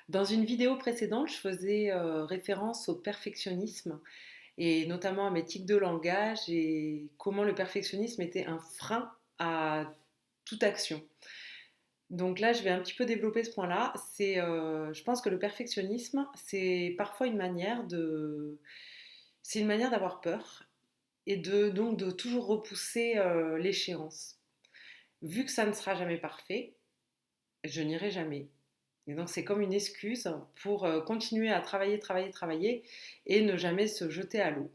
Dans une vidéo précédente, je faisais référence au perfectionnisme et notamment à mes tics de langage et comment le perfectionnisme était un frein à toute action. Donc là, je vais un petit peu développer ce point-là. Je pense que le perfectionnisme, c'est une manière d'avoir peur et donc de toujours repousser l'échéance. Vu que ça ne sera jamais parfait, je n'irai jamais. Et donc c'est comme une excuse pour continuer à travailler, travailler, travailler et ne jamais se jeter à l'eau.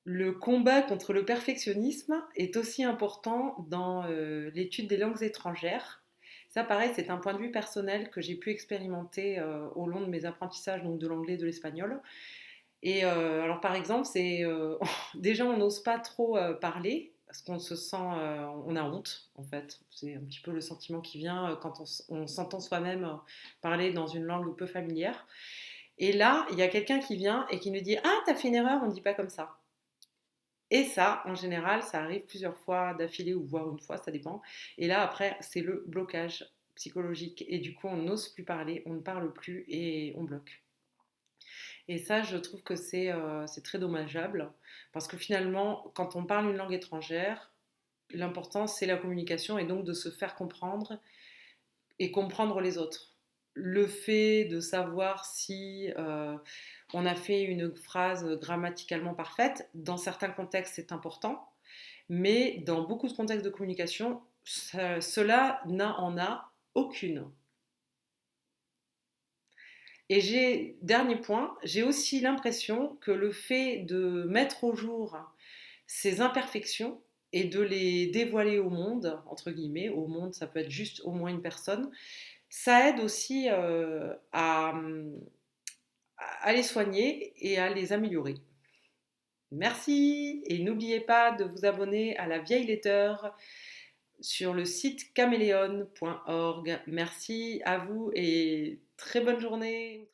Le combat contre le perfectionnisme est aussi important dans l'étude des langues étrangères. Ça, pareil, c'est un point de vue personnel que j'ai pu expérimenter au long de mes apprentissages donc de l'anglais et de l'espagnol. Et alors, par exemple, déjà on n'ose pas trop parler parce qu'on se sent, on a honte en fait. C'est un petit peu le sentiment qui vient quand on s'entend soi-même parler dans une langue peu familière. Et là, il y a quelqu'un qui vient et qui nous dit: Ah, t'as fait une erreur, on ne dit pas comme ça. Et ça, en général, ça arrive plusieurs fois d'affilée ou voire une fois, ça dépend. Et là, après, c'est le blocage psychologique. Et du coup, on n'ose plus parler, on ne parle plus et on bloque. Et ça, je trouve que c'est très dommageable parce que finalement, quand on parle une langue étrangère, l'important, c'est la communication et donc de se faire comprendre et comprendre les autres. Le fait de savoir si on a fait une phrase grammaticalement parfaite, dans certains contextes, c'est important, mais dans beaucoup de contextes de communication, cela n'en a aucune. Et dernier point, j'ai aussi l'impression que le fait de mettre au jour ces imperfections et de les dévoiler au monde, entre guillemets, au monde, ça peut être juste au moins une personne, ça aide aussi à les soigner et à les améliorer. Merci et n'oubliez pas de vous abonner à la vieille lettre sur le site caméléon.org. Merci à vous et très bonne journée.